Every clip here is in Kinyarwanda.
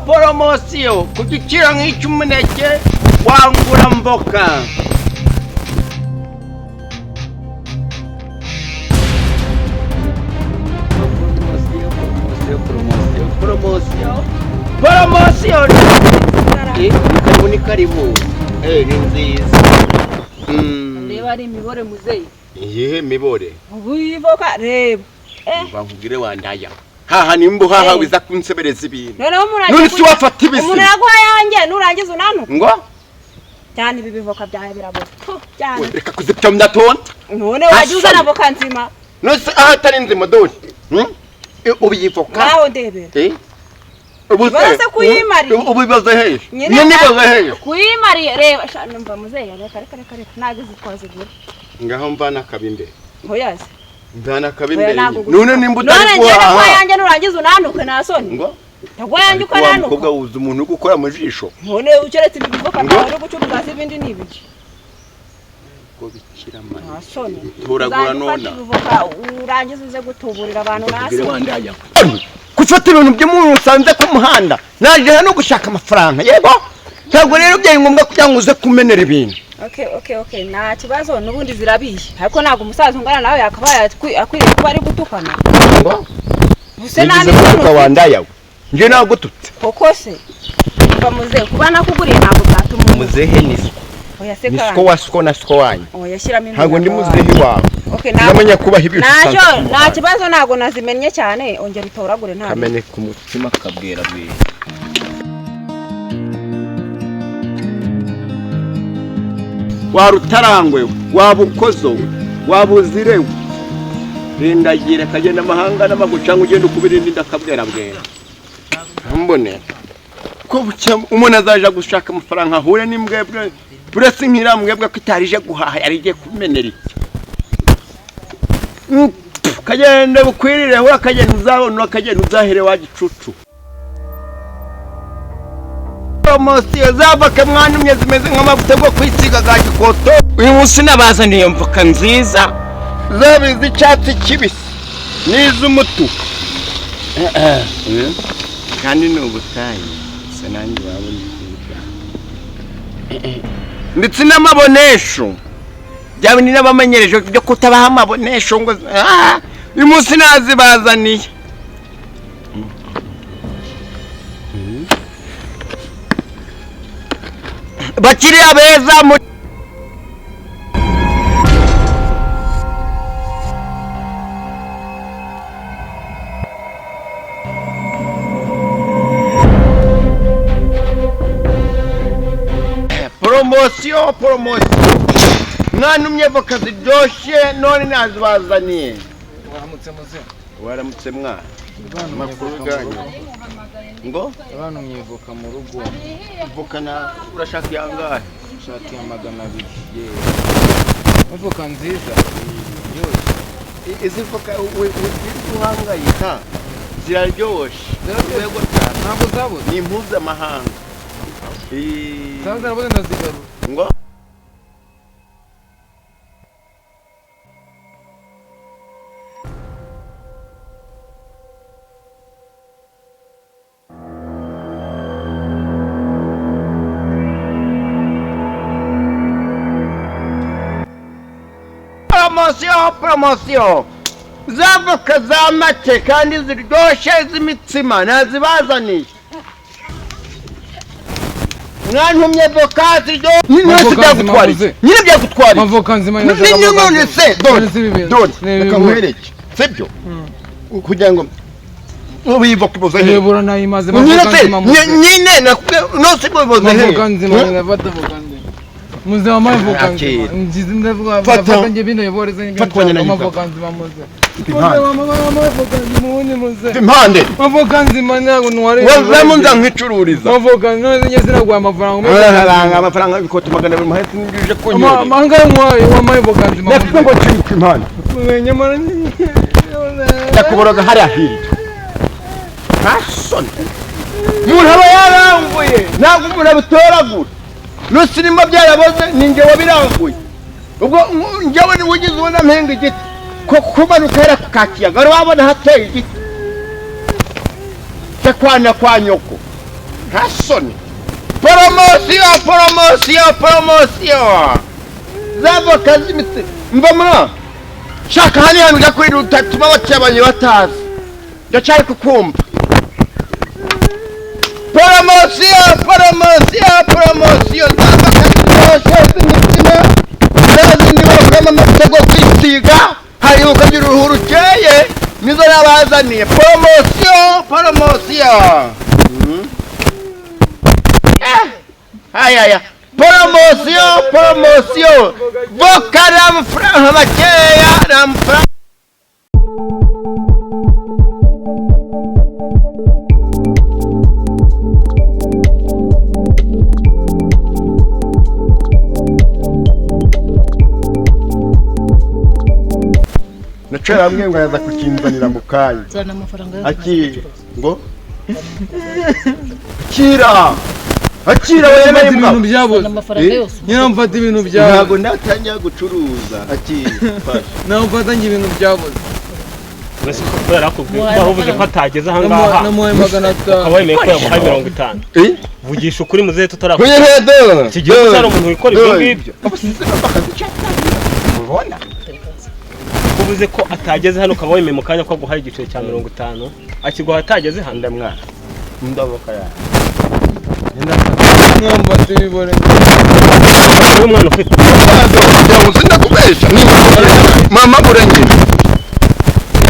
poromosiyo ku giciro nk'icy'umuneke wangura mboka. Poromosiyo ni karibu ni nziza. Reba ari imibore muzeyi. Iyihe mibore? Ubivoka reba. Bavugire wandaya. Haha nimbo haha wiza kunsebereza ibintu. None si wafata ibisi. Umuntu yaguha yanjye nurangiza unanuka. Ngo? Cyane ibi bivoka byawe birabora. Cyane. Reka kuzipya mdatonda. None waje uzana voka nzima. Nose atari nzima dore. Ubiyivoka. Naho ndebera. Ubuse kuyimari. Ubibaze hehe? Nibaze hehe? Kuyimari reba shana mva muzeyi reka nagize twazigura. Ngaho mvana kabimbe. Hoyaze. Mvana kabimbe. None nimbuta ari kuha. None kwa yanjye nurangize unanuke nasoni. Ngo? Tagwa yanjye uko nanuka. Umukobwa uzi umuntu gukora mu jisho. None ukeretse ibivoka byawe gucuruza ibindi nibiki. Ko bikira mani. Nasoni. Turagura nona. Urangize uze gutuburira abantu nasoni. Kufata ibintu by'umuntu usanze ku muhanda naje hano gushaka amafaranga yego ntabwo rero byaye ngombwa kugira ngo uze kumenera ibintu. Okay nta kibazo nubundi zirabiye ariko ntago umusaza ungana nawe yakabaye akwiriye kuba ari gutukana ngo use nani kuko wandayawe nje nagututse koko se bamuze kuba nakuguriye ntabwo zatuma muzehe nisko oya se kandi nisko wasiko na siko wanyu oya shyiramo ntabwo ndi muzehe wawe. Okay namenya kubaho ibintu nta kibazo ntago nazimennye cyane ongera utoragure nta kamene ku mutima kabwera bwe. Warutarangwe wabukozo wabuzirewe rindagira kagenda mahanga n'amagucanga ugenda ukubirindi ndakabwera bwera mbone ko umuntu azaje gushaka amafaranga ahure n'imbwebwe buretse nk'irambwebwe ko itarije guhaha yarije kumenera iki kagenda bukwirire aho akagenda uzabona akagenda uzahere wagicucu. Poromosiyo zavaka mwana umwe zimeze nk'amavuta yo kwisiga ga gikoto. Uyu munsi nabazaniye mvoka nziza zabizi icyatsi kibisi n'iz'umutu kandi ni ubutayi se nanjye wabona ndetse n'amabonesho byawe ni n'abamenyereje byo kutabaha amabonesho ngo uyu munsi nazibazaniye. Bakiriya beza mu poromosiyo mwanumye voka ziryoshye none nazibazaniye. Waramutse muze. Waramutse mwana makuru ganyu ngo abantu myivoka mu rugo voka na urashaka yangahe? Shaka ya 200 voka nziza izi voka uhangayika ziraryoshe ziraryoshye ntabwo zabuze ni mpuzamahanga zarabuze ndazigaru ngo poromosiyo zavoka za make kandi ziryoshye z'imitsima nazibazaniye. Mwantumye voka ziryoshye nyine byagutwara mavoka nzima none se dore reka nkwereke sibyo kugira ngo ubivoka iboze he hebura nayimaze mavoka nzima nyine nose iboze he mavoka nzima nafata voka nzima muze wamaye voka nzima ngize ndavuga mavoka nge bino yoboreze n'ibyo mavoka nzima muze impande mavoka nzima ntabwo ntware wazamo nza nkicururiza mavoka none nge ziragwa amafaranga ibikoto 200 mahetse n'ibije kunyura amanga nkwaye wamaye voka nzima nafite ngo cyuko impande nyamara yakuboroga hari ahiri hasoni umuntu aba yarambuye ntabwo umuntu abitoragura nusirimo byaraboze ninjye wabiranguye ubwo njyewe ni ugize ubona mpenga igiti. ko kumanuka era kukakiyaga wari wabona hateye igiti takwana kwa nyoko hasoni poromosiyo zava kazi mitse mbamura shaka hani hano gakwira utatuma bacyabanye batazi ndacari kukumva poromosiyo zava kazi mitse nazi niba kama amatego kwisiga hari ukagira uruhu rukeye nizo nabazaniye poromosiyo Haya poromosiyo voka n'amafaranga makeya n'amafaranga nacara hamwe ngo yaza kukinzanira mu kayi zana amafaranga akiri ngo akira wemeye ibintu byaboze amafaranga yose nyina mfata ibintu byaboze ntago natangiye gucuruza akiri nawe mfata ibintu byaboze Basi kubera akubwiye ko uvuze ko atageze aha ngaha namuhaye 500 akaba yemeye ko yamuhaye 50 vugisha ukuri muzehe tutarakuye kuyeredo iki gihe cyari umuntu wikora ibyo ngibyo ubona uvuze ko atageze hano ukaba wemeye mu kanya ko guhaye igiciro cya 50 akiguha atageze hano ndamwana ndaboka ya mwambate bibore uyu mwana ufite yavuze kubesha mama burenge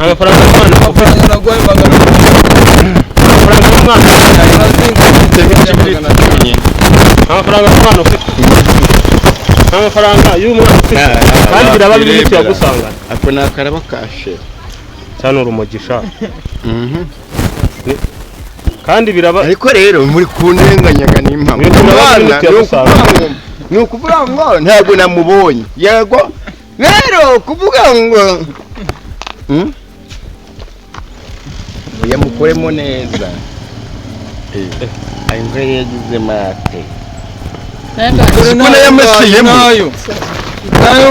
amafaranga y'umwana amafaranga nagoye bagana amafaranga y'umwana amafaranga y'umwana ufite amafaranga y'umwana ufite kandi biraba biri mu cyagusanga ako nakaraba kashe cyane urumogisha kandi biraba ariko rero muri kunenganyaga n'impamvu ni ukuvuga ngo ntabwo namubonye yego rero kuvuga ngo yamukoremo neza ayo ngayo yagize mate Kuna yameseyemo nayo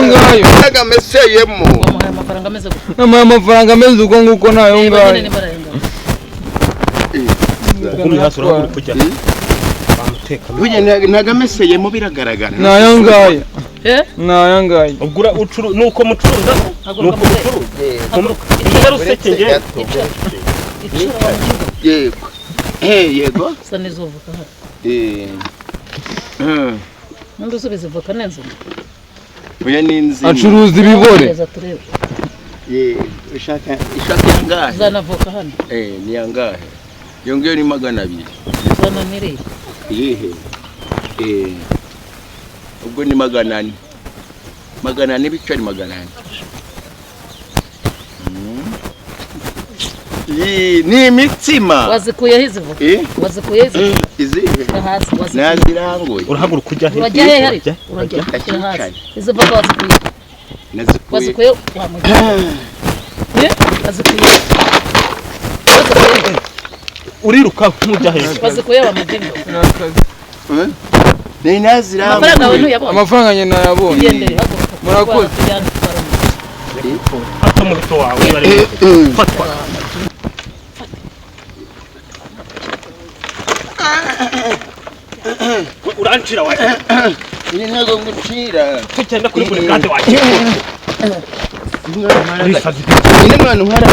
ngayo yagameseyemo wamuhaye amafaranga ameze gute namuhaye amafaranga ameze uko nguko nayo ngayo ukumye hasi urabura kujya bamuteka ntagameseyemo biragaragara nayo ngayo nayo ngayo ubwo nuko mucuruza nuko mucuruza ruseke nge yego yego sane zovuka hano nundi usubiza ivoka neza oya ninzi acuruza ibibore ishaka yangahe zana voka hano ni yangahe yongeyo ni 200 zana nire yehe ubwo ni 400 bicari 400 ni imitsima wazikuye hizi voka wazikuye hizi izi hasi nazirangoye urahaguruka ujya he urajya he hari urajya hasi hizi voka wazikuye wamujya wazikuye uriruka nkujya he wazikuye wamujya ni nazirangoye amafaranga nyine nayabonye murakoze hato mu ruto wawe bari fatwa uranchira waje ni ntago ngucira tugenda kuri buri kandi waje ni mwana uhara